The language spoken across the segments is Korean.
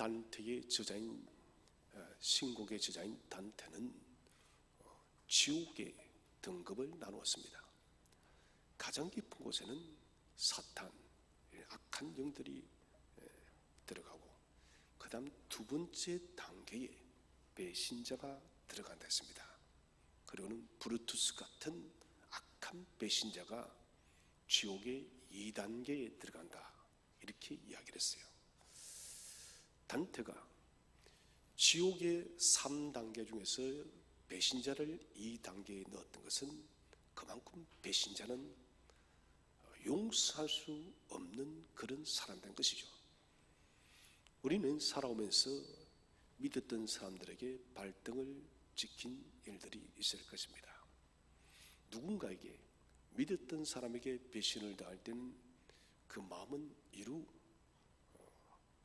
단테의 저자인 신곡의 저자인 단테는 지옥의 등급을 나누었습니다. 가장 깊은 곳에는 사탄, 악한 영들이 들어가고, 그 다음 두 번째 단계에 배신자가 들어간다 했습니다. 그리고는 브루투스 같은 악한 배신자가 지옥의 2단계에 들어간다, 이렇게 이야기를 했어요. 단테가 지옥의 3단계 중에서 배신자를 2단계에 넣었던 것은 그만큼 배신자는 용서할 수 없는 그런 사람된 것이죠. 우리는 살아오면서 믿었던 사람들에게 발등을 찍힌 일들이 있을 것입니다. 누군가에게, 믿었던 사람에게 배신을 당할 때는 그 마음은 이루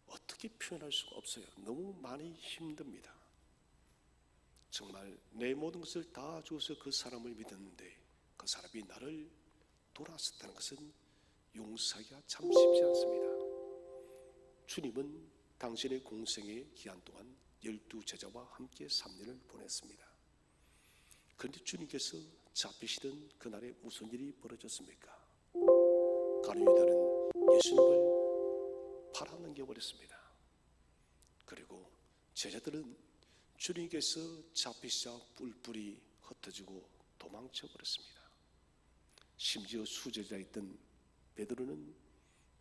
어떻게 표현할 수가 없어요. 너무 많이 힘듭니다. 정말 내 모든 것을 다 주어서 그 사람을 믿었는데 그 사람이 나를 돌아섰다는 것은 용서하기가 참 쉽지 않습니다. 주님은 당신의 공생의 기한 동안 12제자와 함께 3년을 보냈습니다. 그런데 주님께서 잡히시던 그날에 무슨 일이 벌어졌습니까? 가룟 유다는 예수님을 팔아넘겨버렸습니다. 그리고 제자들은 주님께서 잡히시자 뿔뿔이 흩어지고 도망쳐버렸습니다. 심지어 수제자였던 베드로는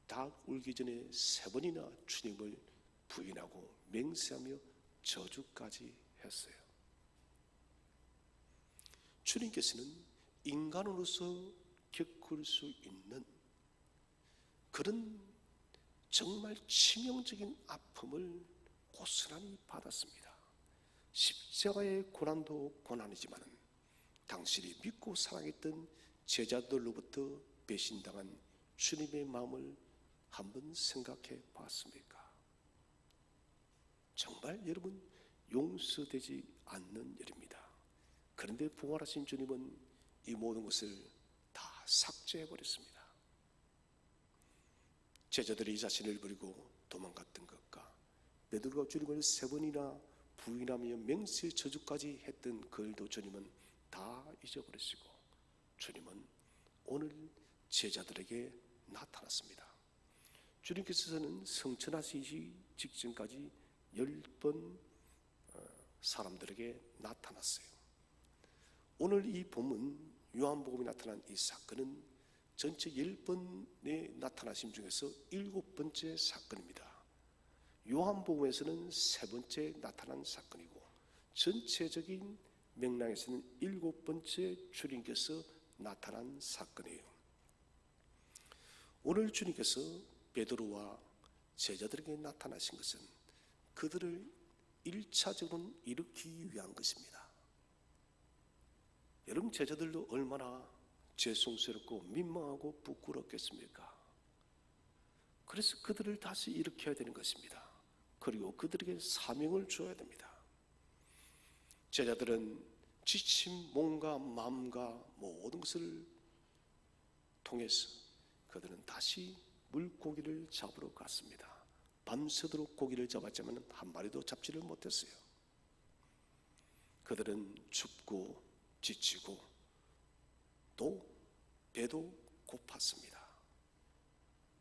닭 울기 전에 3번이나 주님을 부인하고 맹세하며 저주까지 했어요. 주님께서는 인간으로서 겪을 수 있는 그런 정말 치명적인 아픔을 고스란히 받았습니다. 십자가의 고난도 고난이지만 당신이 믿고 사랑했던 제자들로부터 배신당한 주님의 마음을 한번 생각해 봤습니까? 정말 여러분, 용서되지 않는 일입니다. 그런데 부활하신 주님은 이 모든 것을 다 삭제해 버렸습니다. 제자들이 자신을 버리고 도망갔던 것과 베드로가 주님을 3번이나 부인하며 맹세 저주까지 했던 그 일도 주님은 다 잊어버리시고 주님은 오늘 제자들에게 나타났습니다. 주님께서는 성천하시기 직전까지 10번 사람들에게 나타났어요. 오늘 이 본문 요한복음에 나타난 이 사건은 전체 10번의 나타나심 중에서 7번째 사건입니다. 요한복음에서는 3번째 나타난 사건이고 전체적인 맥락에서는 7번째 주님께서 나타난 사건이에요. 오늘 주님께서 베드로와 제자들에게 나타나신 것은 그들을 1차적으로 일으키기 위한 것입니다. 여러분, 제자들도 얼마나 죄송스럽고 민망하고 부끄럽겠습니까? 그래서 그들을 다시 일으켜야 되는 것입니다. 그리고 그들에게 사명을 줘야 됩니다. 제자들은 지친 몸과 마음과 모든 것을 통해서 그들은 다시 물고기를 잡으러 갔습니다. 밤새도록 고기를 잡았지만 한 마리도 잡지를 못했어요. 그들은 춥고 지치고 또 배도 고팠습니다.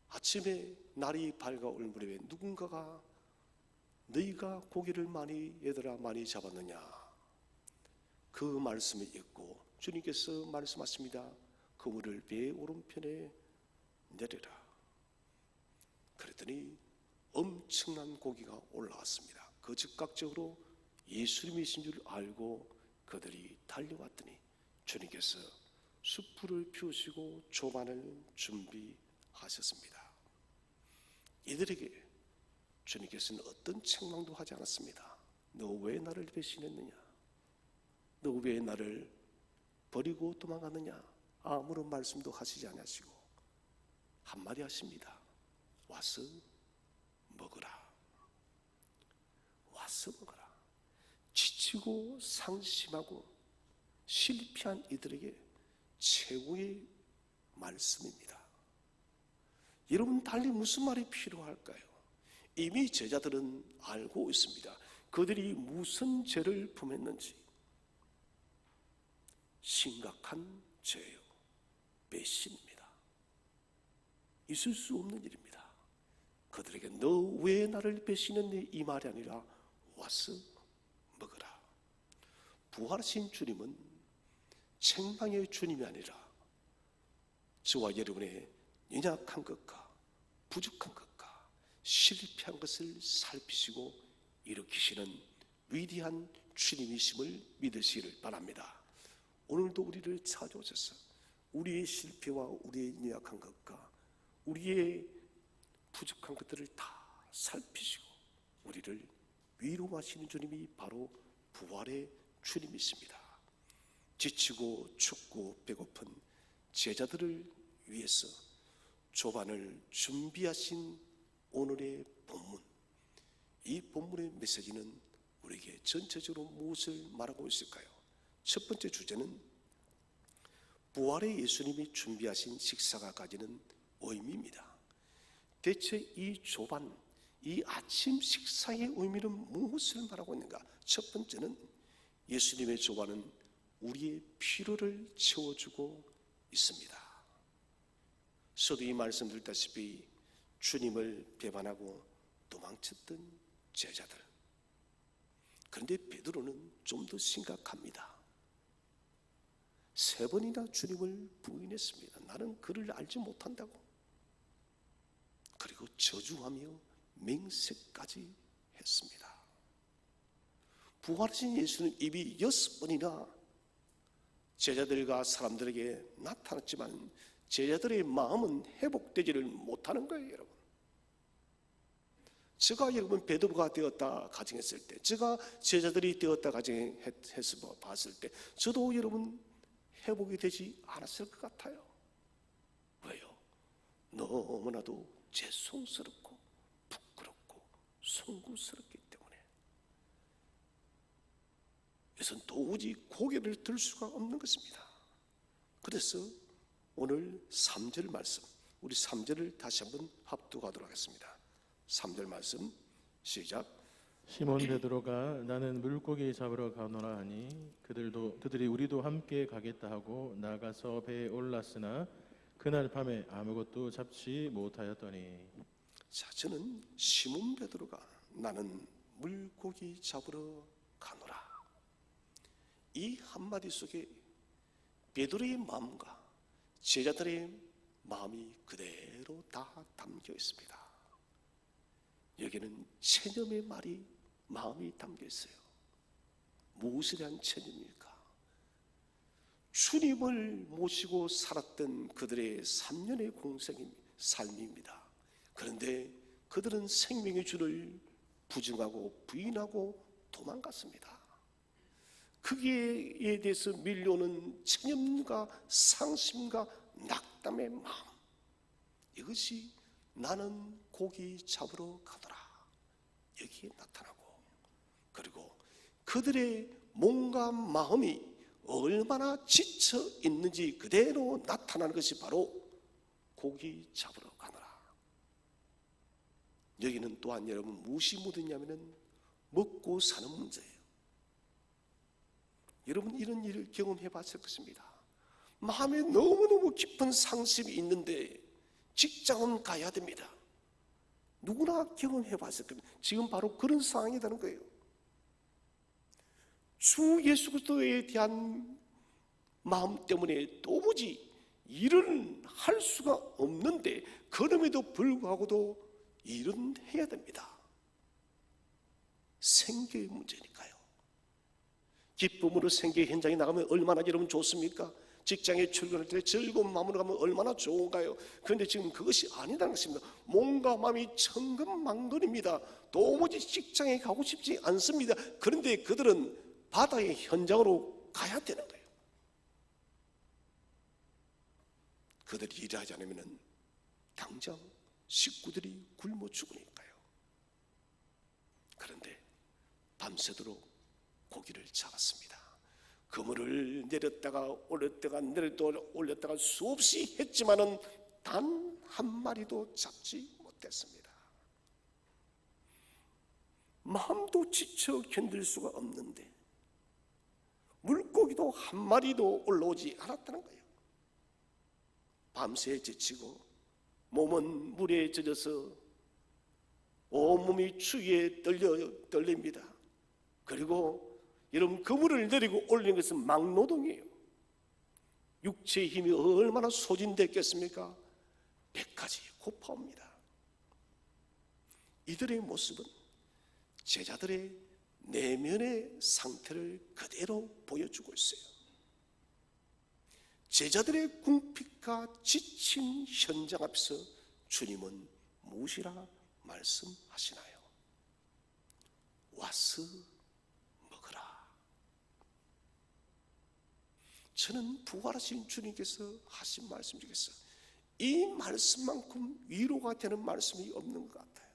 아침에 날이 밝아올 무렵에 누군가가 너희가 고기를 얘들아 많이 잡았느냐, 그 말씀을 읽고 주님께서 말씀하십니다. 그물을 배의 오른편에 내려라. 그랬더니 엄청난 고기가 올라왔습니다. 그 즉각적으로 예수님이신 줄 알고 그들이 달려왔더니 주님께서 숯불을 피우시고 조반을 준비하셨습니다. 이들에게 주님께서는 어떤 책망도 하지 않았습니다. 너 왜 나를 배신했느냐? 너 왜 나를 버리고 도망갔느냐? 아무런 말씀도 하시지 않으시고 한마디 하십니다. 와서 먹으라. 와서 먹으라. 지치고 상심하고 실패한 이들에게 최고의 말씀입니다. 여러분, 달리 무슨 말이 필요할까요? 이미 제자들은 알고 있습니다. 그들이 무슨 죄를 범했는지. 심각한 죄예요. 배신입니다. 있을 수 없는 일입니다. 그들에게 너 왜 나를 배신했니? 이 말이 아니라 와서 먹으라. 부활하신 주님은 책망의 주님이 아니라 저와 여러분의 연약한 것과 부족한 것과 실패한 것을 살피시고 일으키시는 위대한 주님이심을 믿으시기를 바랍니다. 오늘도 우리를 찾아오셔서 우리의 실패와 우리의 연약한 것과 우리의 부족한 것들을 다 살피시고 우리를 위로하시는 주님이 바로 부활의 주님이십니다. 지치고 춥고 배고픈 제자들을 위해서 조반을 준비하신 오늘의 본문, 이 본문의 메시지는 우리에게 전체적으로 무엇을 말하고 있을까요? 첫 번째 주제는 부활의 예수님이 준비하신 식사가 가지는 의미입니다. 대체 이 조반, 이 아침 식사의 의미는 무엇을 말하고 있는가? 첫 번째는 예수님의 조반은 우리의 필요를 채워주고 있습니다. 서두에 말씀드렸다시피 주님을 배반하고 도망쳤던 제자들. 그런데 베드로는 좀 더 심각합니다. 3번이나 주님을 부인했습니다. 나는 그를 알지 못한다고. 그리고 저주하며 맹세까지 했습니다. 부활하신 예수는 입이 6번이나 제자들과 사람들에게 나타났지만 제자들의 마음은 회복되지를 못하는 거예요, 여러분. 제가 여러분 베드로가 되었다 가정했을 때, 제가 제자들이 되었다 가정해서 봤을 때, 저도 여러분 회복이 되지 않았을 것 같아요. 왜요? 너무나도 죄송스럽고 부끄럽고 송구스럽기 때문에. 그래서 도무지 고개를 들 수가 없는 것입니다. 그래서 오늘 3절 말씀, 우리 3절을 다시 한번 합독하도록 하겠습니다. 3절 말씀 시작. 시몬 베드로가 나는 물고기 잡으러 가노라 하니 그들이 우리도 함께 가겠다 하고 나가서 배에 올랐으나 그날 밤에 아무것도 잡지 못하였더니. 자, 저는 시몬 베드로가 나는 물고기 잡으러 가노라, 이 한마디 속에 베드로의 마음과 제자들의 마음이 그대로 다 담겨 있습니다. 여기는 체념의 말이 마음이 담겨 있어요. 무엇에 대한 체념입니까? 주님을 모시고 살았던 그들의 3년의 공생의 삶입니다. 그런데 그들은 생명의 주를 부정하고 부인하고 도망갔습니다. 거기에 대해서 밀려오는 체념과 상심과 낙담의 마음, 이것이 나는 고기 잡으러 가더라 여기에 나타나고, 그리고 그들의 몸과 마음이 얼마나 지쳐 있는지 그대로 나타나는 것이 바로 고기 잡으러 가노라. 여기는 또한 여러분 무엇이 묻었냐면 먹고 사는 문제예요. 여러분 이런 일을 경험해 봤을 것입니다. 마음에 너무너무 깊은 상심이 있는데 직장은 가야 됩니다. 누구나 경험해 봤을 겁니다. 지금 바로 그런 상황이라는 거예요. 주 예수 그리스도에 대한 마음 때문에 도무지 일을 할 수가 없는데 그럼에도 불구하고도 일은 해야 됩니다. 생계의 문제니까요. 기쁨으로 생계 현장에 나가면 얼마나 여러분 좋습니까? 직장에 출근할 때 즐거운 마음으로 가면 얼마나 좋은가요? 그런데 지금 그것이 아니라는 것입니다. 몸과 마음이 천근만근입니다. 도무지 직장에 가고 싶지 않습니다. 그런데 그들은 바다의 현장으로 가야 되는 거예요. 그들이 일하지 않으면 당장 식구들이 굶어 죽으니까요. 그런데 밤새도록 고기를 잡았습니다. 그물을 내렸다가 올렸다가 내렸다가 올렸다가 수없이 했지만은 단 한 마리도 잡지 못했습니다. 마음도 지쳐 견딜 수가 없는데 물고기도 한 마리도 올라오지 않았다는 거예요. 밤새 지치고 몸은 물에 젖어서 온몸이 추위에 떨립니다. 그리고 여러분, 그물을 내리고 올리는 것은 막노동이에요. 육체의 힘이 얼마나 소진됐겠습니까? 배까지 고파옵니다. 이들의 모습은 제자들의 내면의 상태를 그대로 보여주고 있어요. 제자들의 궁핍과 지친 현장 앞에서 주님은 무엇이라 말씀하시나요? 와서 먹으라. 저는 부활하신 주님께서 하신 말씀 중에서 이 말씀만큼 위로가 되는 말씀이 없는 것 같아요.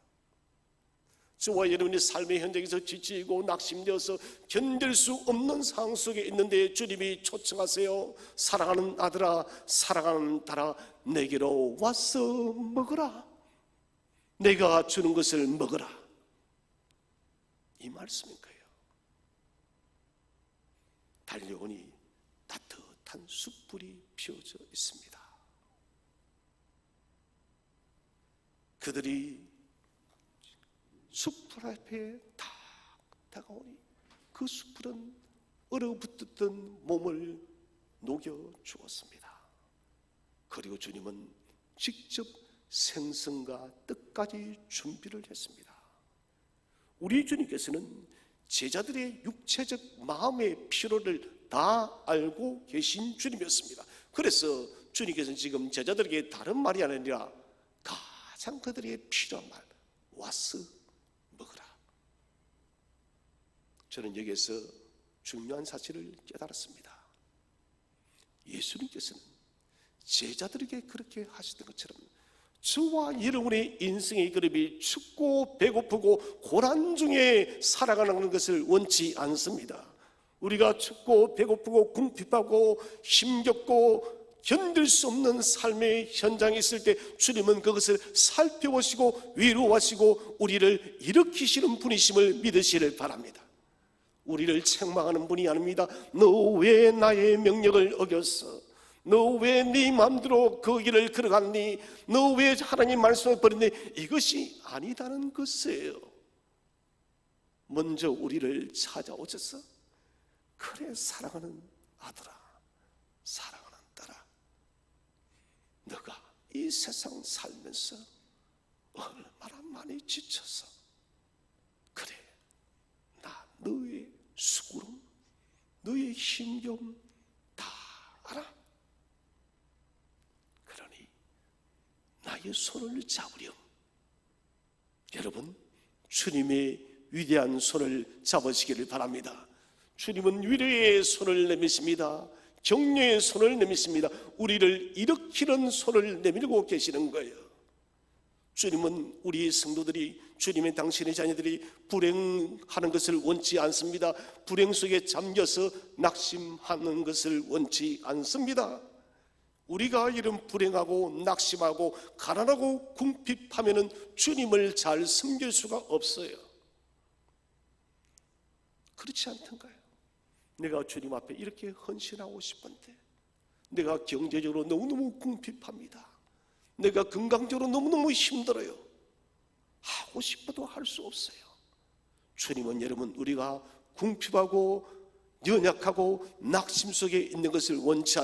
저와 여러분의 삶의 현장에서 지치고 낙심되어서 견딜 수 없는 상황 속에 있는데 주님이 초청하세요. 사랑하는 아들아, 사랑하는 딸아, 내게로 와서 먹으라. 내가 주는 것을 먹으라. 이 말씀인 거예요. 달려오니 따뜻한 숯불이 피워져 있습니다. 그들이 숯불 앞에 딱 다가오니 그 숯불은 얼어붙었던 몸을 녹여 주었습니다. 그리고 주님은 직접 생선과 떡까지 준비를 했습니다. 우리 주님께서는 제자들의 육체적 마음의 필요를 다 알고 계신 주님이었습니다. 그래서 주님께서는 지금 제자들에게 다른 말이 아니라 가장 그들에게 필요한 말, 와서 먹으라. 저는 여기에서 중요한 사실을 깨달았습니다. 예수님께서는 제자들에게 그렇게 하시던 것처럼 저와 여러분의 인생의 그림이 춥고 배고프고 고난 중에 살아가는 것을 원치 않습니다. 우리가 춥고 배고프고 궁핍하고 힘겹고 견딜 수 없는 삶의 현장에 있을 때 주님은 그것을 살펴보시고 위로하시고 우리를 일으키시는 분이심을 믿으시길 바랍니다. 우리를 책망하는 분이 아닙니다. 너 왜 나의 명령을 어겼어? 너 왜 네 마음대로 그 길을 걸어갔니? 너 왜 하나님 말씀을 버렸니? 이것이 아니다는 것이에요. 먼저 우리를 찾아오셔서 그래, 사랑하는 아들아, 사랑하는 딸아, 너가 이 세상 살면서 얼마나 많이 지쳐서 그래, 나 너의 수고름, 너의 힘겨움 다 알아. 그러니 나의 손을 잡으렴. 여러분, 주님의 위대한 손을 잡으시기를 바랍니다. 주님은 위로의 손을 내미십니다. 격려의 손을 내미십니다. 우리를 일으키는 손을 내밀고 계시는 거예요. 주님은 우리 성도들이, 주님의 당신의 자녀들이 불행하는 것을 원치 않습니다. 불행 속에 잠겨서 낙심하는 것을 원치 않습니다. 우리가 이런 불행하고 낙심하고 가난하고 궁핍하면은 주님을 잘 섬길 수가 없어요. 그렇지 않던가요? 내가 주님 앞에 이렇게 헌신하고 싶은데 내가 경제적으로 너무너무 궁핍합니다. 내가 건강적으로 너무너무 힘들어요. 하고 싶어도 할 수 없어요. 주님은 여러분, 우리가 궁핍하고 연약하고 낙심 속에 있는 것을 원치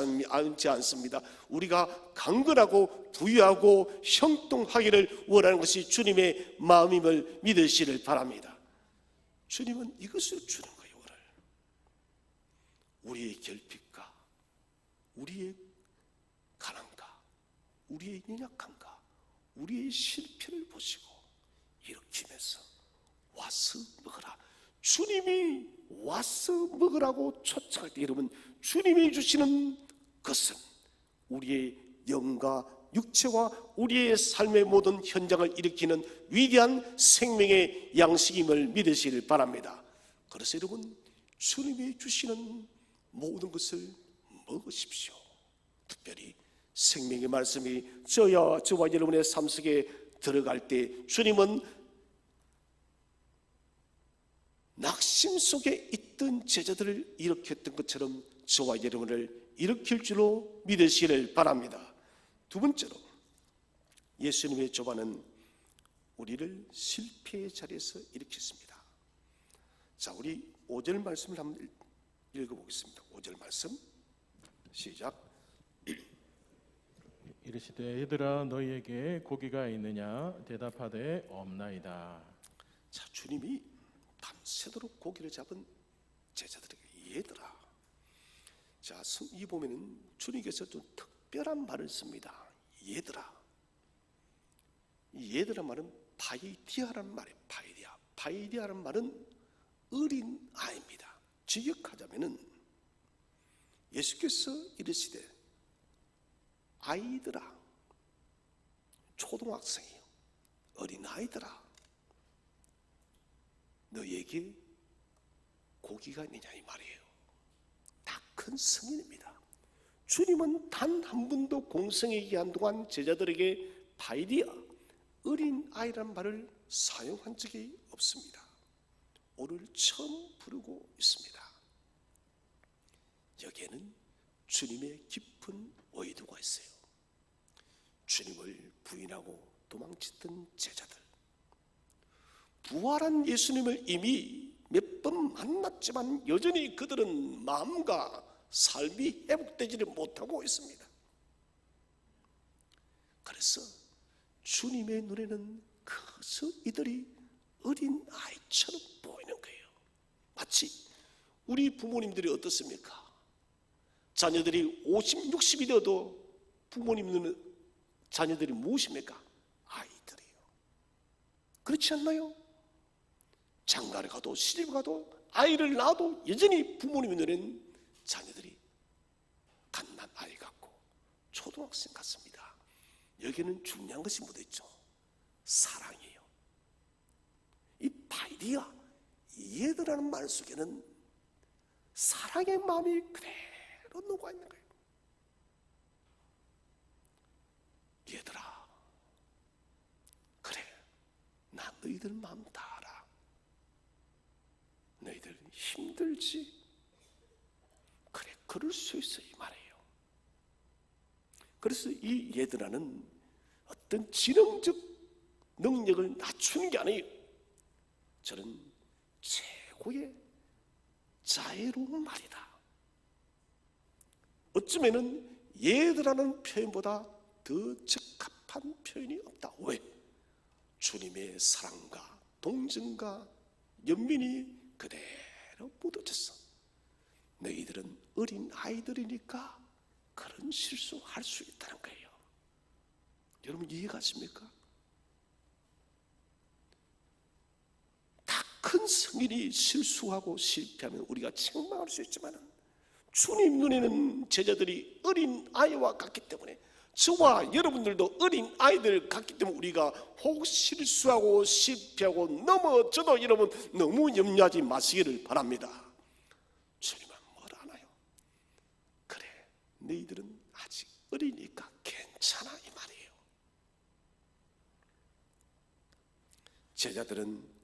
않습니다. 우리가 강건하고 부유하고 형통하기를 원하는 것이 주님의 마음임을 믿으시길 바랍니다. 주님은 이것을 주는 거예요. 오늘 우리의 결핍과 우리의 가난과 우리의 연약함과 우리의 실패를 보시고 일으키면서 와서 먹으라. 주님이 와서 먹으라고 초청할 때 여러분, 주님이 주시는 것은 우리의 영과 육체와 우리의 삶의 모든 현장을 일으키는 위대한 생명의 양식임을 믿으시길 바랍니다. 그래서 여러분, 주님이 주시는 모든 것을 먹으십시오. 특별히 생명의 말씀이 저와 여러분의 삶 속에 들어갈 때 주님은 낙심 속에 있던 제자들을 일으켰던 것처럼 저와 여러분을 일으킬 줄로 믿으시기를 바랍니다. 두 번째로, 예수님의 조반은 우리를 실패의 자리에서 일으켰습니다. 자, 우리 5절 말씀을 한번 읽어보겠습니다. 5절 말씀 시작. 이르시되 얘들아 너희에게 고기가 있느냐 대답하되 없나이다. 자, 주님이 밤새도록 고기를 잡은 제자들에게 얘들아. 자, 이 보면은 주님께서 좀 특별한 말을 씁니다. 얘들아. 이 얘들아 말은 바이디아라는 말이에요. 바이디아. 바이디아라는 말은 어린 아이입니다. 직역하자면은 예수께서 이르시되 아이들아, 초등학생이요, 어린 아이들아, 너에게 고기가 있느냐 이 말이에요. 다 큰 성인입니다. 주님은 단 한 번도 공생에 기한 동안 제자들에게 바이디아, 어린 아이라는 말을 사용한 적이 없습니다. 오늘 처음 부르고 있습니다. 여기에는 주님의 깊은 의도가 있어요. 주님을 부인하고 도망쳤던 제자들, 부활한 예수님을 이미 몇 번 만났지만 여전히 그들은 마음과 삶이 회복되지를 못하고 있습니다. 그래서 주님의 눈에는 그저 이들이 어린 아이처럼 보이는 거예요. 마치 우리 부모님들이 어떻습니까? 자녀들이 50, 60이 되어도 부모님 눈은 자녀들이 무엇입니까? 아이들이에요. 그렇지 않나요? 장가를 가도 시집 가도 아이를 낳아도 여전히 부모님 눈에는 자녀들이 갓난 아이 같고 초등학생 같습니다. 여기는 중요한 것이 묻어있죠. 사랑이에요. 이 바이디아, 얘들하는 말 속에는 사랑의 마음이 그대로 녹아있는 거예요. 얘들아, 그래, 나 너희들 마음 다 알아. 너희들 힘들지? 그래, 그럴 수 있어 이 말이에요. 그래서 이 얘들아는 어떤 지능적 능력을 낮추는 게 아니에요. 저는 최고의 자애로운 말이다. 어쩌면은 얘들아는 표현보다 더 적합한 표현이 없다. 왜? 주님의 사랑과 동정과 연민이 그대로 묻어졌어. 너희들은 어린 아이들이니까 그런 실수할 수 있다는 거예요. 여러분 이해가십니까? 다 큰 성인이 실수하고 실패하면 우리가 책망할 수 있지만 주님 눈에는 제자들이 어린 아이와 같기 때문에, 저와 여러분들도 어린 아이들 같기 때문에 우리가 혹 실수하고 실패하고 넘어져도 여러분 너무 염려하지 마시기를 바랍니다. 주님은 뭘 아나요? 그래, 너희들은 아직 어리니까 괜찮아 이 말이에요. 제자들은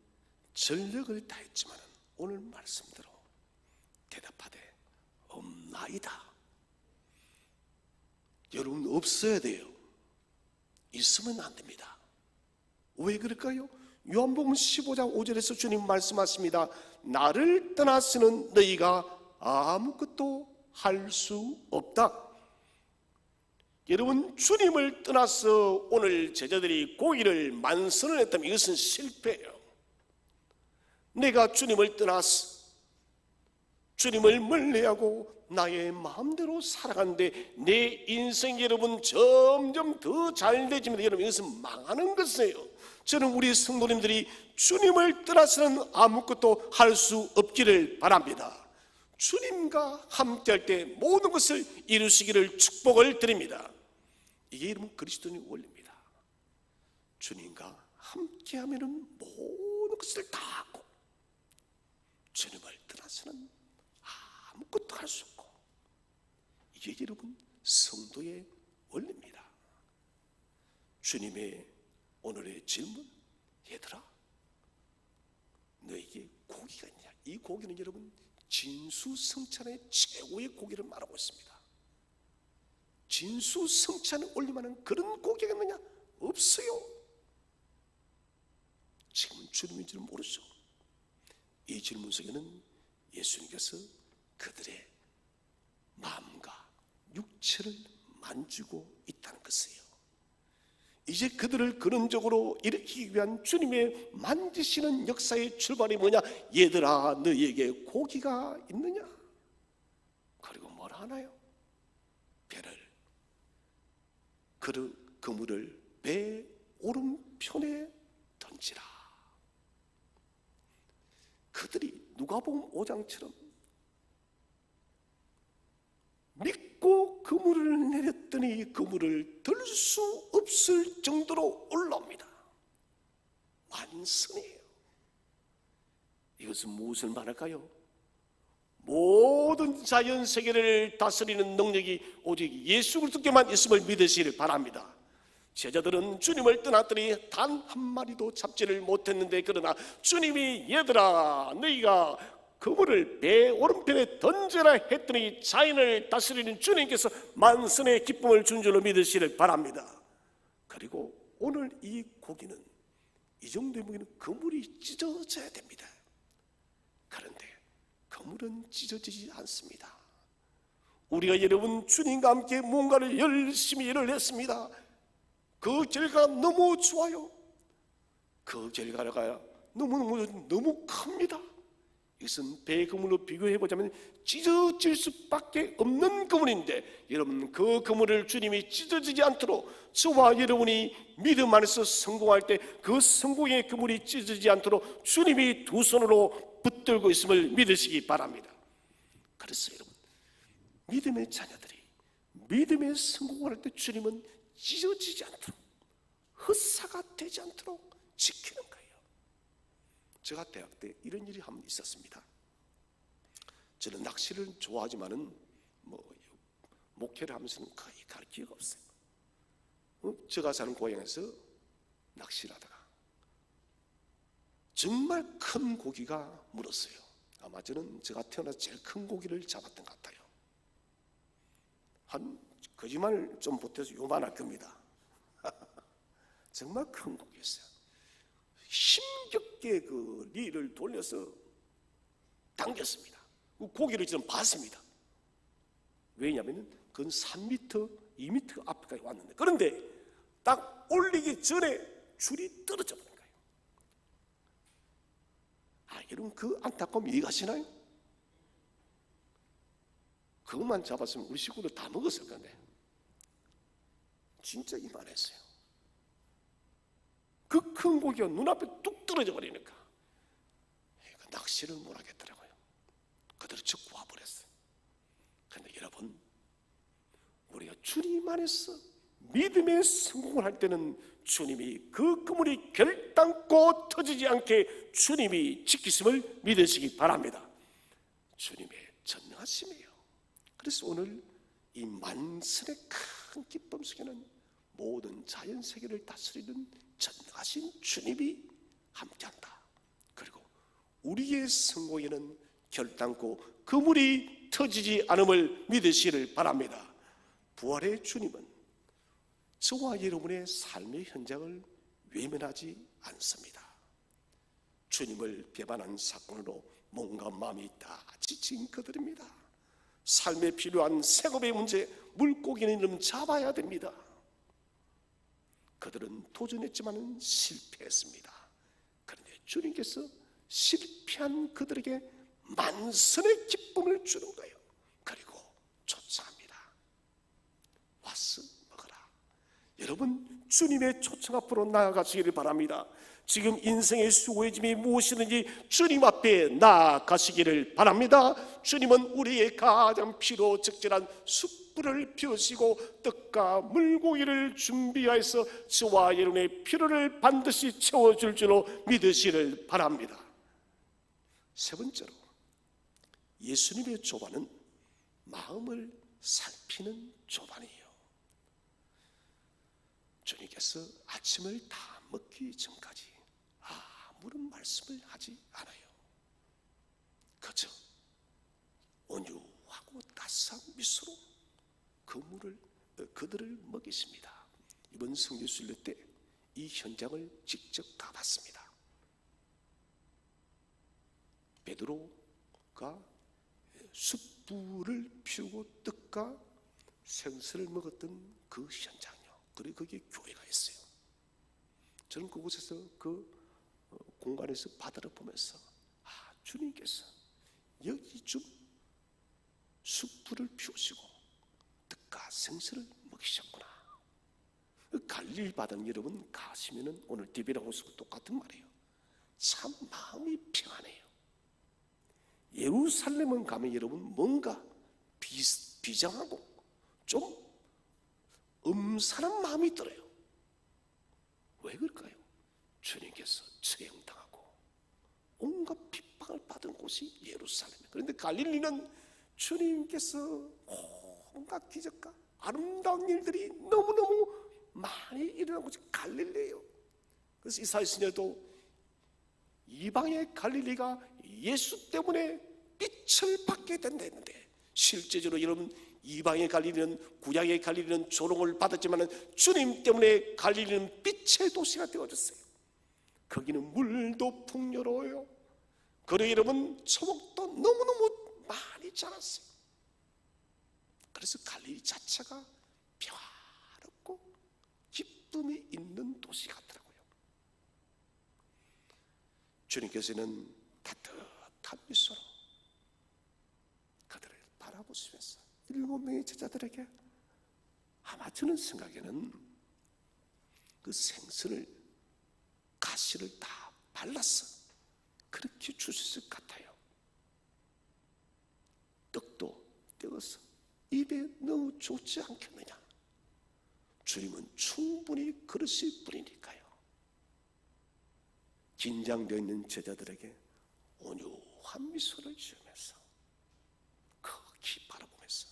전력을 다했지만 오늘 말씀대로 대답하되 없나이다. 여러분 없어야 돼요. 있으면 안 됩니다. 왜 그럴까요? 요한복음 15장 5절에서 주님 말씀하십니다. 나를 떠나서는 너희가 아무것도 할 수 없다. 여러분 주님을 떠나서 오늘 제자들이 고기를 만선을 했다면 이것은 실패예요. 내가 주님을 떠나서 주님을 멀리하고 나의 마음대로 살아가는데 내 인생 여러분 점점 더 잘되지만 여러분 이것은 망하는 것이에요. 저는 우리 성도님들이 주님을 떠나서는 아무것도 할 수 없기를 바랍니다. 주님과 함께할 때 모든 것을 이루시기를 축복을 드립니다. 이게 여러분 그리스도인의 원리입니다. 주님과 함께하면 모든 것을 다 하고 주님을 떠나서는 아무것도 할 수 없고, 이게 여러분 성도의 원리입니다. 주님의 오늘의 질문, 얘들아 너에게 고기가 있냐? 고기는 여러분 진수성찬의 최고의 고기를 말하고 있습니다. 진수성찬을 올림하는 그런 고기가 있느냐? 없어요. 지금은 주님인지는 모르죠. 이 질문 속에는 예수님께서 그들의 마음과 육체를 만지고 있다는 것이에요. 이제 그들을 근원적으로 일으키기 위한 주님의 만지시는 역사의 출발이 뭐냐? 얘들아, 너희에게 고기가 있느냐? 그리고 뭘 하나요? 배를, 그물을 배 오른편에 던지라. 그들이 누가복음 5장처럼 믿고 그물을 내렸더니 그물을 들 수 없을 정도로 올라옵니다. 완성이에요. 이것은 무엇을 말할까요? 모든 자연 세계를 다스리는 능력이 오직 예수 그리스도께만 있음을 믿으시길 바랍니다. 제자들은 주님을 떠났더니 단 한 마리도 잡지를 못했는데, 그러나 주님이 얘들아 너희가 그물을 배 오른편에 던져라 했더니 자연을 다스리는 주님께서 만선의 기쁨을 준 줄로 믿으시길 바랍니다. 그리고 오늘 이 고기는, 이 정도의 무기는 그물이 찢어져야 됩니다. 그런데 그물은 찢어지지 않습니다. 우리가 여러분 주님과 함께 뭔가를 열심히 일을 했습니다. 그 결과가 너무 좋아요. 그 결과가 너무 큽니다. 이것은 배 그물로 비교해보자면 찢어질 수밖에 없는 그물인데, 여러분 그 그물을 주님이 찢어지지 않도록, 저와 여러분이 믿음 안에서 성공할 때 그 성공의 그물이 찢어지지 않도록 주님이 두 손으로 붙들고 있음을 믿으시기 바랍니다. 그래서 여러분, 믿음의 자녀들이 믿음의 성공을 할 때 주님은 찢어지지 않도록, 헛사가 되지 않도록 지키는 거예요. 제가 대학 때 이런 일이 한 번 있었습니다. 저는 낚시를 좋아하지만은 목회를 하면서는 거의 갈 기회가 없어요. 제가 사는 고향에서 낚시를 하다가 정말 큰 고기가 물었어요. 아마 저는 제가 태어나서 제일 큰 고기를 잡았던 것 같아요. 한 거짓말 좀 보태서 요만할 겁니다. 정말 큰 고기였어요. 힘겹게 그 리를 돌려서 당겼습니다. 고기를 저는 봤습니다. 왜냐하면 그건 3m, 2m 앞까지 왔는데, 그런데 딱 올리기 전에 줄이 떨어져 버린 거예요. 여러분 그 안타까움 이해가시나요? 그것만 잡았으면 우리 식구들 다 먹었을 건데 진짜 이만했어요. 그 큰 고기가 눈앞에 뚝 떨어져 버리니까 낚시를 못 하겠더라고요. 그대로 적 와버렸어요. 그런데 여러분, 우리가 주님 안에서 믿음의 성공을 할 때는 주님이 그 그물이 결단코 터지지 않게 주님이 지키심을 믿으시기 바랍니다. 주님의 전능하심이에요. 그래서 오늘 이 만선의 큰 기쁨 속에는 모든 자연 세계를 다스리는 전능하신 주님이 함께한다. 그리고 우리의 성공에는 결단코 그물이 터지지 않음을 믿으시기를 바랍니다. 부활의 주님은 저와 여러분의 삶의 현장을 외면하지 않습니다. 주님을 배반한 사건으로 몸과 마음이 다 지친 그들입니다. 삶에 필요한 생업의 문제, 물고기는 이름 잡아야 됩니다. 그들은 도전했지만 실패했습니다. 그런데 주님께서 실패한 그들에게 만선의 기쁨을 주는 거예요. 그리고 쫓아갑니다. 와서 먹어라. 여러분, 주님의 초청 앞으로 나아가시기를 바랍니다. 지금 인생의 수고의 짐이 무엇이든지 주님 앞에 나아가시기를 바랍니다. 주님은 우리의 가장 피로 적절한 숯불을 피우시고 떡과 물고기를 준비하여서 저와 여러분의 필요를 반드시 채워줄 줄로 믿으시기를 바랍니다. 세 번째로, 예수님의 조반은 마음을 살피는 조반이에요. 주님께서 아침을 다 먹기 전까지 아무런 말씀을 하지 않아요. 미소로 그들을 먹이십니다. 이번 성교순례 때 이 현장을 직접 가봤습니다. 베드로가 숯불을 피우고 떡과 생선을 먹었던 그 현장이요. 그리고 거기에 교회가 있어요. 저는 그곳에서 그 공간에서 바다를 보면서 주님께서 여기쯤 숯불을 피우시고 떡과 생선을 먹이셨구나. 갈릴리 바다는 여러분 가시면은 오늘 디베라호스와 똑같은 말이에요. 참 마음이 평안해요. 예루살렘은 가면 여러분 뭔가 비장하고 좀 음산한 마음이 들어요. 왜 그럴까요? 주님께서 처형당하고 온갖 핍박을 받은 곳이 예루살렘이에요. 그런데 갈릴리는 주님께서 온갖 기적과 아름다운 일들이 너무너무 많이 일어난 곳이 갈릴리예요. 그래서 이사야 시대도 이방의 갈릴리가 예수 때문에 빛을 받게 된다 했는데, 실제적으로 여러분 이방의 갈릴리는, 구약의 갈릴리는 조롱을 받았지만 주님 때문에 갈릴리는 빛의 도시가 되어졌어요. 거기는 물도 풍요로워요. 그리고 여러분 초목도 너무너무 많이 자랐어요. 그래서 갈릴리 자체가 평화롭고 기쁨이 있는 도시 같더라고요. 주님께서는 따뜻한 미소로 그들을 바라보시면서 7명의 제자들에게, 아마 저는 생각에는 그 생선을, 가시를 다 발라서 그렇게 주셨을 것 같아요. 떡도 떼어서 입에 넣어 좋지 않겠느냐. 주님은 충분히 그러실 분이니까요. 긴장되어 있는 제자들에게 온유한 미소를 지으면서 크게 바라보면서,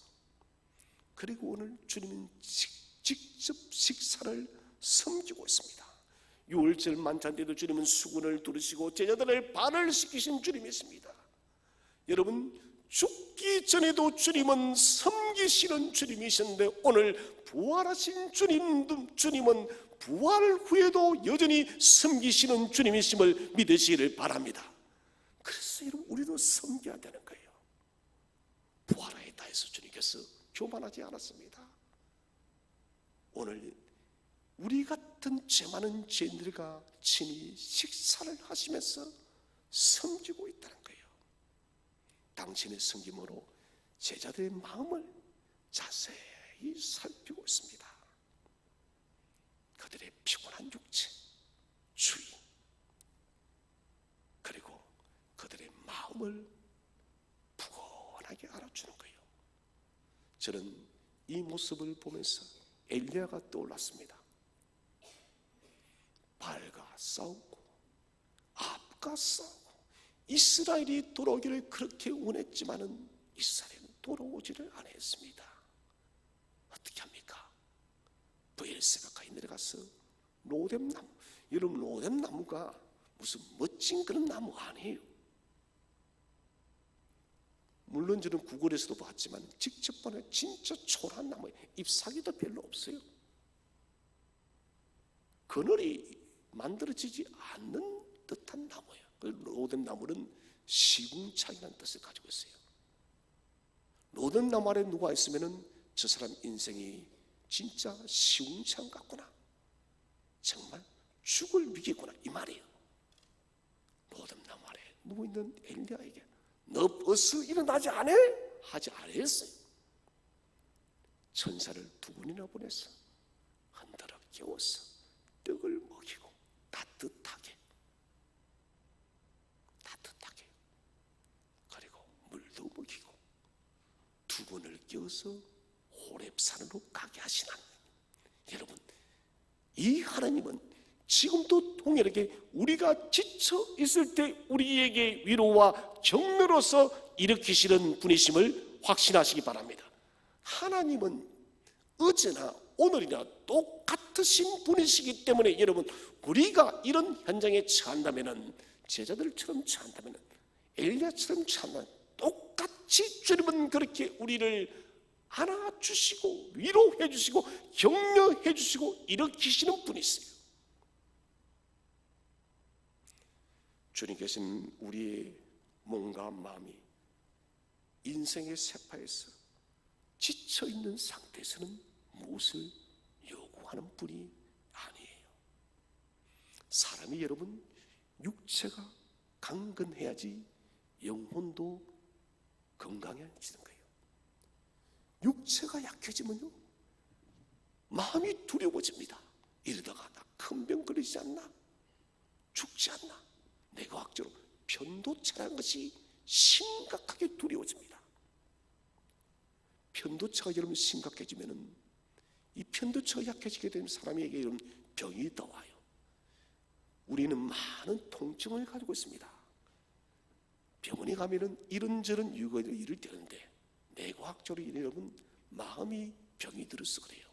그리고 오늘 주님은 직접 식사를 섬기고 있습니다. 6월절 만찬 때도 주님은 수건을 두르시고 제자들을 반을 시키신 주님이십니다. 여러분, 죽기 전에도 주님은 섬기시는 주님이셨는데 오늘 부활하신 주님은 부활 후에도 여전히 섬기시는 주님이심을 믿으시기를 바랍니다. 그래서 여러분, 우리도 섬겨야 되는 거예요. 부활하였다 해서 주님께서 교만하지 않았습니다. 오늘 우리 같은 죄 많은 죄인들과 친히 식사를 하시면서 섬기고 있다는 거예요. 당신의 섬김으로 제자들의 마음을 자세히 살피고 있습니다. 그들의 피곤한 육체, 주의, 그리고 그들의 마음을 푸근하게 알아주는 거예요. 저는 이 모습을 보면서 엘리야가 떠올랐습니다. 발과 싸우고 앞과 싸우고 이스라엘이 돌아오기를 그렇게 원했지만은 이스라엘은 돌아오지를 않았습니다. 어떻게 합니까? 브엘세바까지 내려가서 로뎀나무, 여러분 로뎀나무가 무슨 멋진 그런 나무 아니에요. 물론 저는 구글에서도 봤지만 직접 보면 진짜 초라한 나무예요. 잎사귀도 별로 없어요. 그늘이 만들어지지 않는 듯한 나무예요. 로뎀나무는 시궁창이라는 뜻을 가지고 있어요. 로뎀나무 아래 누가 있으면은 저 사람 인생이 진짜 시궁창 같구나, 정말 죽을 위기구나, 이 말이에요. 로뎀나무 아래 누워있는 엘리야에게 너 벌써 일어나지 않아? 하지 않았어요. 천사를 2분이나 보내서 흔들어 깨워서 떡을 먹이고 따뜻하게 그리고 물도 먹이고 2분을 깨워서 호렙산으로 가게 하신 하나님. 여러분, 이 하나님은 지금도 동일하게 우리가 지쳐 있을 때 우리에게 위로와 격려로서 일으키시는 분이심을 확신하시기 바랍니다. 하나님은 어제나 오늘이나 똑같으신 분이시기 때문에 여러분, 우리가 이런 현장에 처한다면, 제자들처럼 처한다면, 엘리야처럼 처한다면 똑같이 주님은 그렇게 우리를 안아주시고 위로해 주시고 격려해 주시고 일으키시는 분이 있어요. 주님께서는 우리의 몸과 마음이 인생의 세파에서 지쳐있는 상태에서는 무엇을 요구하는 분이 아니에요. 사람이 여러분 육체가 강건해야지 영혼도 건강해지는 거예요. 육체가 약해지면요 마음이 두려워집니다. 이러다가 나 큰 병 걸리지 않나? 죽지 않나? 내과학적으로 편도체라는 것이 심각하게 두려워집니다. 편도체가 여러분 심각해지면은 이 편도체가 약해지게 되면 사람에게 이런 병이 더 와요. 우리는 많은 통증을 가지고 있습니다. 병원에 가면은 이런저런 이유가 일을 되는데 뇌과학적으로 여러분 마음이 병이 들어서 그래요.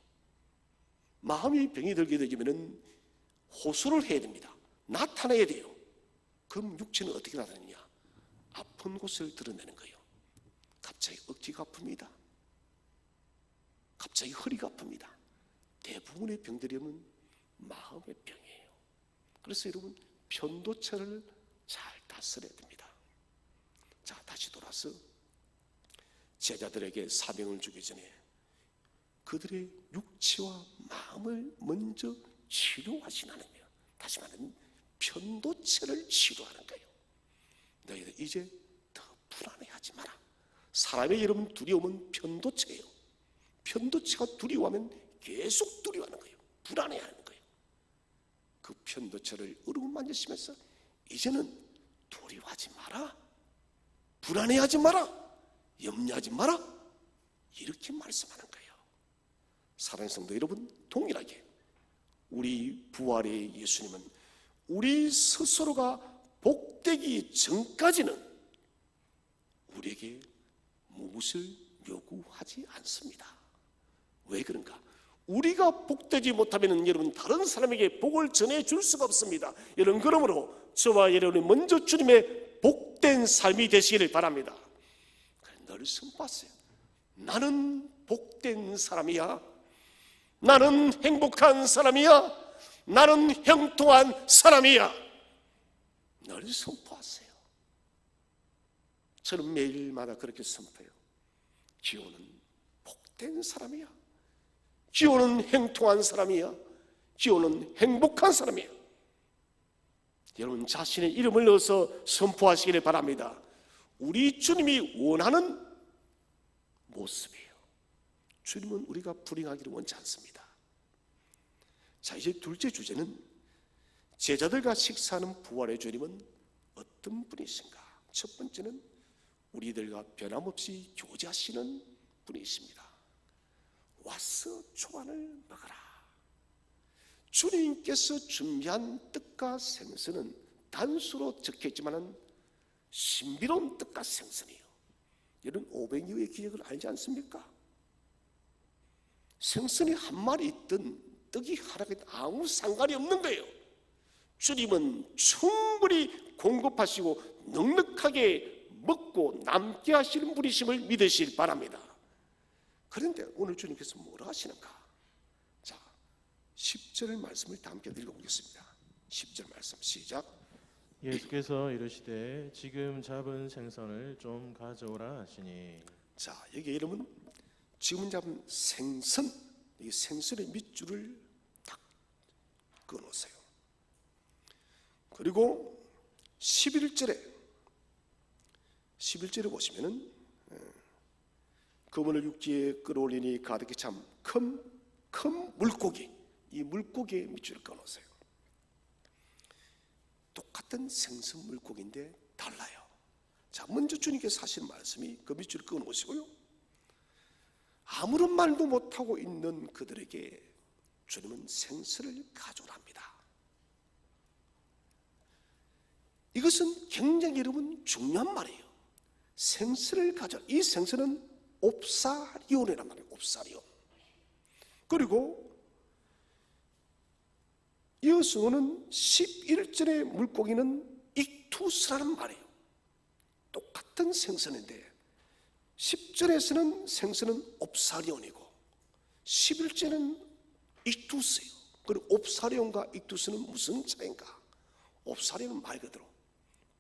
마음이 병이 들게 되면은 호소를 해야 됩니다. 나타내야 돼요. 그럼 육체는 어떻게 나타내느냐? 아픈 곳을 드러내는 거예요. 갑자기 어깨가 아픕니다. 갑자기 허리가 아픕니다. 대부분의 병들이면 마음의 병이에요. 그래서 여러분 편도체를 잘 다스려야 됩니다. 자, 다시 돌아서 제자들에게 사명을 주기 전에 그들의 육체와 마음을 먼저 치료하신 하나님, 다시 말하면 편도체를 치료하는 거예요. 너희들 이제 더 불안해하지 마라. 사람의 여러분 두려움은 편도체예요. 편도체가 두려워하면 계속 두려워하는 거예요. 불안해하는 거예요. 그 편도체를 어루만지시면서 이제는 두려워하지 마라, 불안해하지 마라, 염려하지 마라, 이렇게 말씀하는 거예요. 사랑하는 성도 여러분, 동일하게 우리 부활의 예수님은 우리 스스로가 복되기 전까지는 우리에게 무엇을 요구하지 않습니다. 왜 그런가? 우리가 복되지 못하면 여러분 다른 사람에게 복을 전해줄 수가 없습니다. 여러분, 그러므로 저와 여러분이 먼저 주님의 복된 삶이 되시기를 바랍니다. 늘 선포하세요. 나는 복된 사람이야. 나는 행복한 사람이야. 나는 형통한 사람이야. 늘 선포하세요. 저는 매일마다 그렇게 선포해요. 기호는 복된 사람이야. 기호는 행통한 사람이야. 기호는 행복한 사람이야. 여러분 자신의 이름을 넣어서 선포하시기를 바랍니다. 우리 주님이 원하는 모습이에요. 주님은 우리가 불행하기를 원치 않습니다. 자, 이제 둘째 주제는 제자들과 식사하는 부활의 주님은 어떤 분이신가? 첫 번째는 우리들과 변함없이 교제하시는 분이십니다. 와서 초반을 먹어라. 주님께서 준비한 뜻과 생선은 단수로 적혀있지만 신비로운 뜻과 생선이에요. 여러분 500여의 기적을 알지 않습니까? 생선이 한 마리 있든 떡이 하나가 있든 아무 상관이 없는 거예요. 주님은 충분히 공급하시고 넉넉하게 먹고 남게 하시는 분이심을 믿으실 바랍니다. 그런데 오늘 주님께서 뭐라 하시는가? 자, 10절 말씀을 다 함께 읽어보겠습니다. 10절 말씀 시작. 예수께서 이르시되 지금 잡은 생선을 좀 가져오라 하시니. 자, 여기 여러분 지금 잡은 생선, 이 생선의 밑줄을 딱 끊으세요. 그리고 11절에 보시면은 그분을 육지에 끌어올리니 가득히 참 큰 물고기, 이 물고기의 밑줄을 끊으세요. 똑같은 생선 물고기인데 달라요. 자, 먼저 주님께서 하신 말씀이 그 밑줄을 끊으시고요. 아무런 말도 못하고 있는 그들에게 주님은 생선을 가져오랍니다. 이것은 굉장히 여러분 중요한 말이에요. 생선을 가져. 이 생선은 옵사리온이란 말이에요. 옵사리온. 그리고 이어서 오는 11절의 물고기는 익투스라는 말이에요. 똑같은 생선인데 10절에서는 생선은 옵사리온이고 11절은 익투스예요. 그리고 옵사리온과 익투스는 무슨 차이인가? 옵사리온은 말 그대로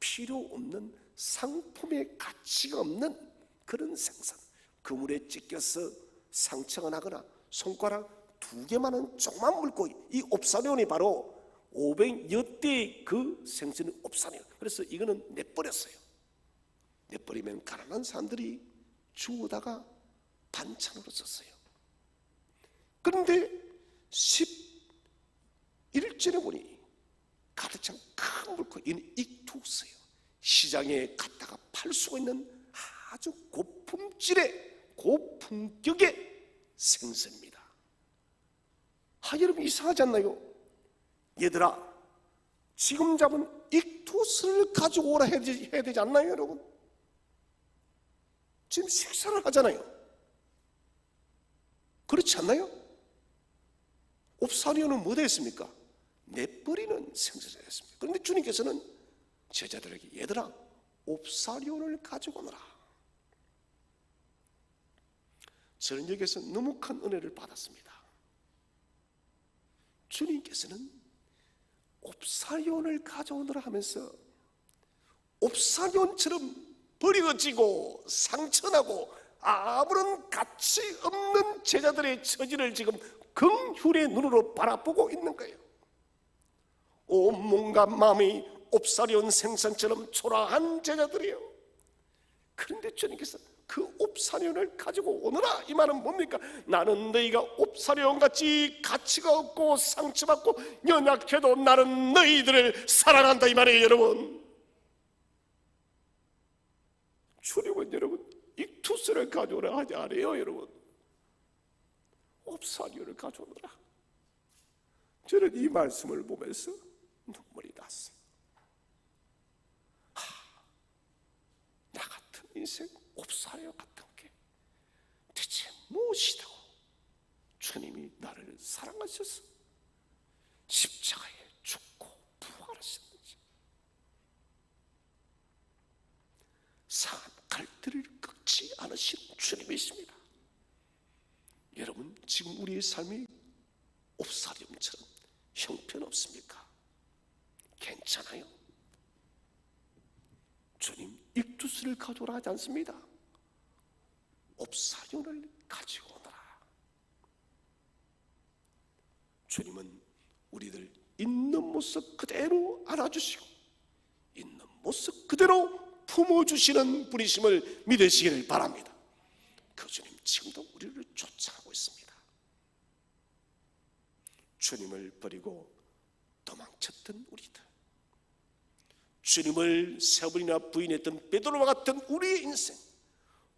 필요 없는 상품의 가치가 없는 그런 생선, 그물에 찢겨서 상처가 나거나 손가락 2개만한 조그만 물고기, 이 옵사리온이 바로 500여 대의 그 생선이 옵사리온. 그래서 이거는 내버렸어요. 내버리면 가난한 사람들이 주우다가 반찬으로 썼어요. 그런데 11절에 보니 가득 찬 큰 물고기, 이는 익투스예요. 시장에 갖다가 팔 수가 있는 아주 고품질의 고품격의 생선입니다. 여러분 이상하지 않나요? 얘들아, 지금 잡은 익투스를 가지고 오라 해야 되지 않나요, 여러분? 지금 식사를 하잖아요. 그렇지 않나요? 옵사리온은 뭐 됐습니까? 내버리는 생선이었습니다. 그런데 주님께서는 제자들에게 얘들아, 옵사리온을 가지고 오너라. 저는 여기서 너무 큰 은혜를 받았습니다. 주님께서는 옵사리온을 가져오너라 하면서 옵사리온처럼 버려지고 상처나고 아무런 가치 없는 제자들의 처지를 지금 긍휼의 눈으로 바라보고 있는 거예요. 온몸과 마음이 옵사리온 생선처럼 초라한 제자들이에요. 그런데 주님께서 그 옵사리온을 가지고 오너라, 이 말은 뭡니까? 나는 너희가 옵사리온같이 가치가 없고 상처받고 연약해도 나는 너희들을 사랑한다, 이 말이에요. 여러분, 주님은 여러분 익투스를 가져오라 하지 않아요. 여러분, 옵사리온을 가져오너라. 저는 이 말씀을 보면서 눈물이 났어요. 나 같은 인생 옵사리온 같은 게 대체 무엇이다고 주님이 나를 사랑하셔서 십자가에 죽고 부활하셨는지, 상한 갈대를 꺾지 않으신 주님이십니다. 여러분, 지금 우리의 삶이 옵사리온처럼 형편없습니까? 괜찮아요. 주님 익투스를 가져오라 하지 않습니다. 옵사리온을 가지고 오너라. 주님은 우리들 있는 모습 그대로 안아주시고 있는 모습 그대로 품어주시는 분이심을 믿으시기를 바랍니다. 그 주님 지금도 우리를 쫓아가고 있습니다. 주님을 버리고 도망쳤던 우리들, 주님을 세 번이나 부인했던 베드로와 같은 우리의 인생,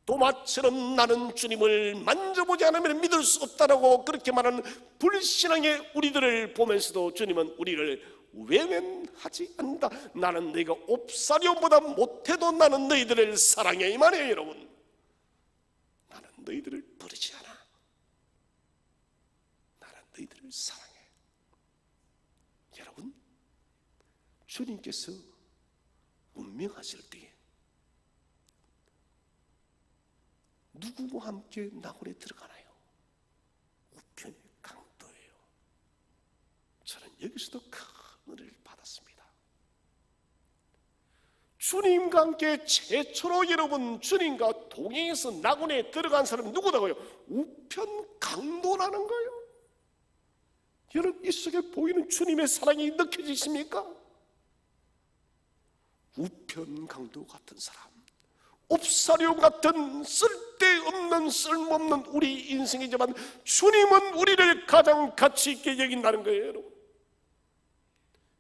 도마처럼 나는 주님을 만져보지 않으면 믿을 수 없다라고 그렇게 말하는 불신앙의 우리들을 보면서도 주님은 우리를 외면하지 않는다. 나는 너희가 옵사리온보다 못해도 나는 너희들을 사랑해, 이 말이에요. 여러분, 나는 너희들을 버리지 않아. 나는 너희들을 사랑해. 여러분, 주님께서 운명하실 때에 누구와 함께 낙원에 들어가나요? 우편의 강도예요. 저는 여기서도 큰 은혜를 받았습니다. 주님과 함께 최초로 여러분 주님과 동행해서 낙원에 들어간 사람이 누구다고요? 우편 강도라는 거예요. 여러분, 이 속에 보이는 주님의 사랑이 느껴지십니까? 우편 강도 같은 사람, 옵사리온 같은 쓸데없는 쓸모없는 우리 인생이지만 주님은 우리를 가장 가치 있게 여긴다는 거예요. 여러분,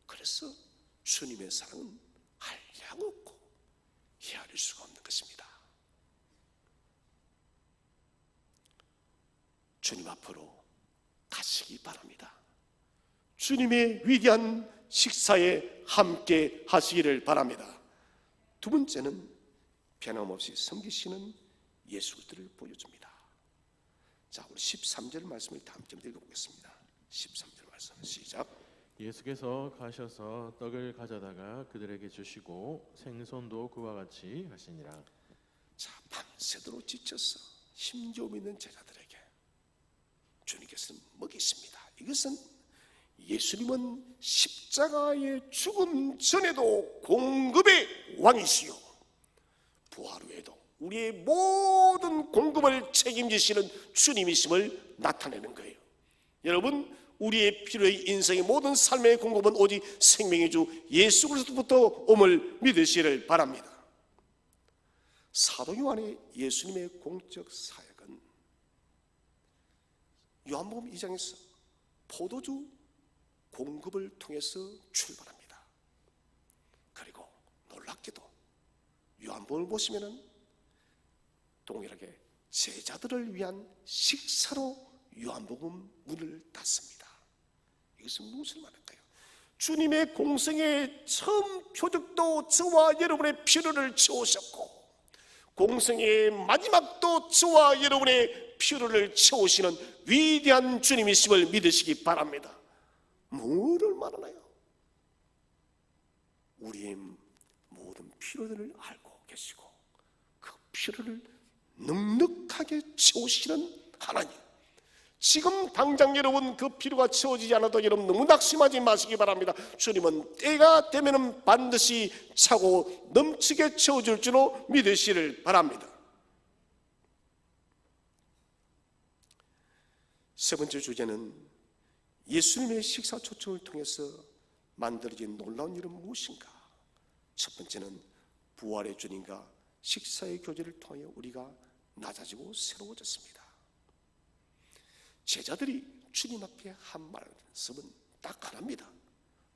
그래서 주님의 사랑은 한량 없고 헤아릴 수가 없는 것입니다. 주님 앞으로 가시기 바랍니다. 주님의 위대한 식사에 함께 하시기를 바랍니다. 두 번째는 변함없이 섬기시는 예수들을 보여줍니다. 자, 우리 13절 말씀을 다 함께 읽어보겠습니다. 13절 말씀 시작. 예수께서 가셔서 떡을 가져다가 그들에게 주시고 생선도 그와 같이 하시니라. 자, 밤새도록 지쳐서 힘겨움 있는 제자들에게 주님께서는 먹이십니다. 이것은 예수님은 십자가의 죽음 전에도 공급의 왕이시요 부활 후에도 우리의 모든 공급을 책임지시는 주님이심을 나타내는 거예요. 여러분, 우리의 필요의 인생의 모든 삶의 공급은 오직 생명의 주 예수 그리스도부터 옴을 믿으시기를 바랍니다. 사도 요한의 예수님의 공적 사역은 요한복음 2장에서 포도주 공급을 통해서 출발합니다. 그리고 놀랍게도 요한복음을 보시면은 동일하게 제자들을 위한 식사로 요한복음 문을 닫습니다. 이것은 무슨 말일까요? 주님의 공생의 처음 표적도 저와 여러분의 필요를 채우셨고 공생의 마지막도 저와 여러분의 필요를 채우시는 위대한 주님이심을 믿으시기 바랍니다. 뭐를 말하나요? 우리의 모든 필요들을 알고 계시고 그 필요를 넉넉하게 채우시는 하나님, 지금 당장 여러분 그 필요가 채워지지 않아도 여러분 너무 낙심하지 마시기 바랍니다. 주님은 때가 되면 반드시 차고 넘치게 채워줄 줄로 믿으시기를 바랍니다. 세 번째 주제는 예수님의 식사 초청을 통해서 만들어진 놀라운 일은 무엇인가? 첫 번째는 부활의 주님과 식사의 교제를 통해 우리가 낮아지고 새로워졌습니다. 제자들이 주님 앞에 한 말씀은 딱 하나입니다.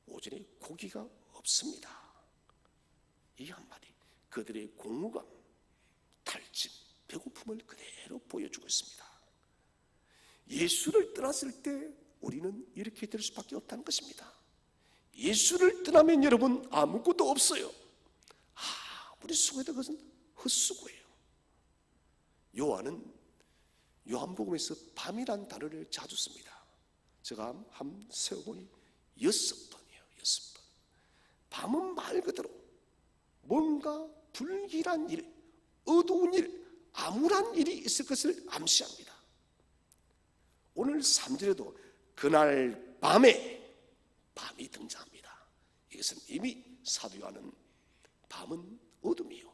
오전에 고기가 없습니다. 이 한마디 그들의 공허감, 탈진, 배고픔을 그대로 보여주고 있습니다. 예수를 떠났을 때 우리는 이렇게 될 수밖에 없다는 것입니다. 예수를 떠나면 여러분 아무것도 없어요. 아무리 수고해도 그것은 헛수고예요. 요한은 요한복음에서 밤이란 단어를 자주 씁니다. 제가 한 세어보니 6번이에요. 6번. 밤은 말 그대로 뭔가 불길한 일, 어두운 일, 암울한 일이 있을 것을 암시합니다. 오늘 3절에도 그날 밤에 밤이 등장합니다. 이것은 이미 사도 요한은 밤은 어둠이요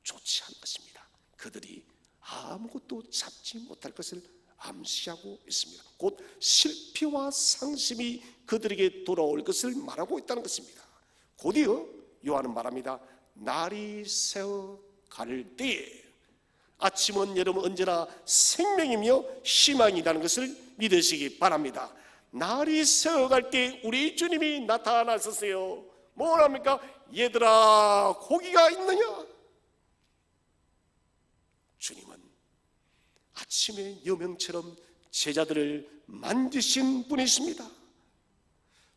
좋지 않은 것입니다. 그들이 아무것도 잡지 못할 것을 암시하고 있습니다. 곧 실패와 상심이 그들에게 돌아올 것을 말하고 있다는 것입니다. 곧이어 요한은 말합니다. 날이 새어 갈 때에 아침은 여러분 언제나 생명이며 희망이라는 것을 믿으시기 바랍니다. 날이 새어 갈 때 우리 주님이 나타나셨어요. 뭐랍니까? 얘들아 고기가 있느냐? 주님은 아침의 여명처럼 제자들을 만드신 분이십니다.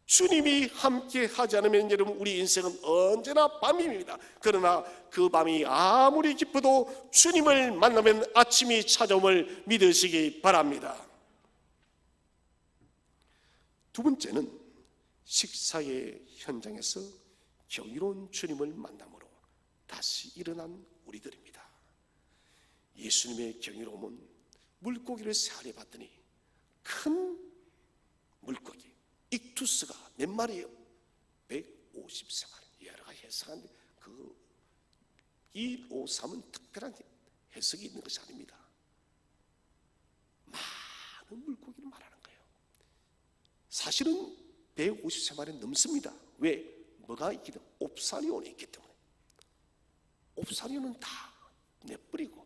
주님이 함께 하지 않으면 여러분 우리 인생은 언제나 밤입니다. 그러나 그 밤이 아무리 깊어도 주님을 만나면 아침이 찾아옴을 믿으시기 바랍니다. 두 번째는 식사의 현장에서 경이로운 주님을 만남으로 다시 일어난 우리들입니다. 예수님의 경이로움은 물고기를 세알에 봤더니 큰 물고기 익투스가 몇 마리예요? 153마리. 여러 가지 해석하는데 그 153은 특별한 해석이 있는 것이 아닙니다. 많은 물고기를 말하는 거예요. 사실은 153마리는 넘습니다. 왜? 뭐가 있기 때문에 옵사리온이 있기 때문에. 옵사리온은 다 내버리고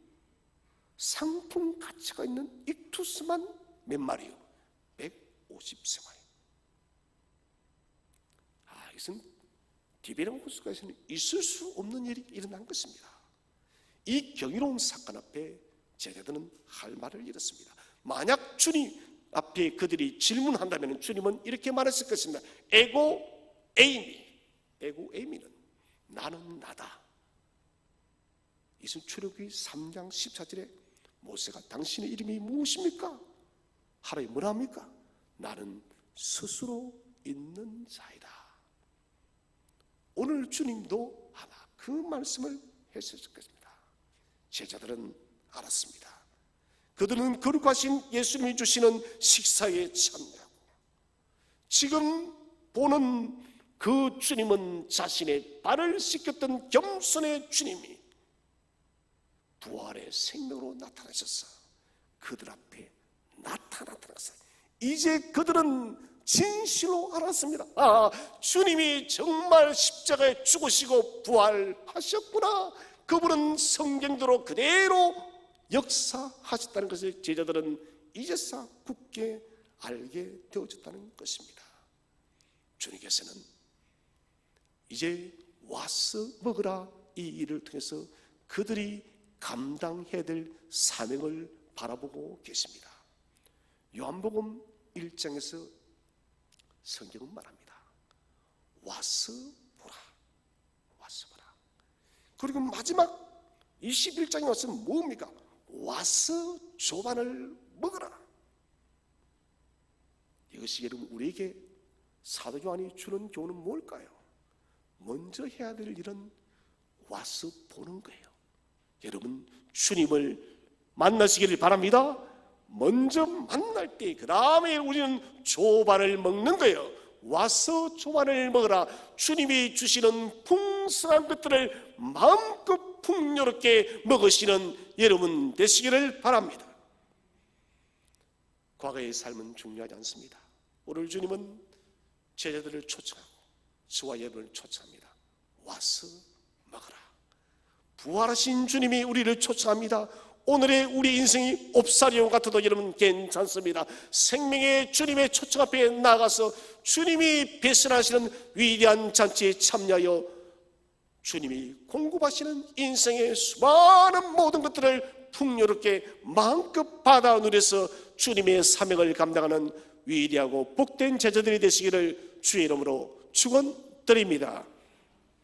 상품 가치가 있는 익투스만 몇 마리요? 153마리. 이것은 디베랑 호수가에서는 있을 수 없는 일이 일어난 것입니다. 이 경이로운 사건 앞에 제자들은 할 말을 잃었습니다. 만약 주님 앞에 그들이 질문한다면 주님은 이렇게 말했을 것입니다. 에고 에이미는 나는 나다. 이것은 출애굽기 3장 14절에 모세가 당신의 이름이 무엇입니까? 하나님 뭐라 합니까? 나는 스스로 있는 자이다. 오늘 주님도 아마 그 말씀을 했을 것입니다. 제자들은 알았습니다. 그들은 거룩하신 예수님이 주시는 식사에 참여하고 지금 보는 그 주님은 자신의 발을 씻겼던 겸손의 주님이 부활의 생명으로 나타나셔서 그들 앞에 나타났다는 것을 이제 그들은 진실로 알았습니다. 주님이 정말 십자가에 죽으시고 부활하셨구나. 그분은 성경대로 그대로 역사하셨다는 것을 제자들은 이제서 굳게 알게 되어졌다는 것입니다. 주님께서는 이제 와서 먹으라 이 일을 통해서 그들이 감당해야 될 사명을 바라보고 계십니다. 요한복음 1장에서 성경은 말합니다. 와서 보라. 와서 보라. 그리고 마지막 21장에 와서는 뭡니까? 와서 조반을 먹어라. 이것이 여러분 우리에게 사도 요한이 주는 교훈은 뭘까요? 먼저 해야 될 일은 와서 보는 거예요. 여러분 주님을 만나시기를 바랍니다. 먼저 만날 때 그 다음에 우리는 조반을 먹는 거예요. 와서 조반을 먹으라. 주님이 주시는 풍성한 것들을 마음껏 풍요롭게 먹으시는 여러분 되시기를 바랍니다. 과거의 삶은 중요하지 않습니다. 오늘 주님은 제자들을 초청하고 저와 여러분을 초청합니다. 와서 먹으라. 부활하신 주님이 우리를 초청합니다. 오늘의 우리 인생이 옵사리온 같아도 여러분 괜찮습니다. 생명의 주님의 초청 앞에 나가서 주님이 배설하시는 위대한 잔치에 참여하여 주님이 공급하시는 인생의 수많은 모든 것들을 풍요롭게 마음껏 받아 누려서 주님의 사명을 감당하는 위대하고 복된 제자들이 되시기를 주의 이름으로 축원드립니다.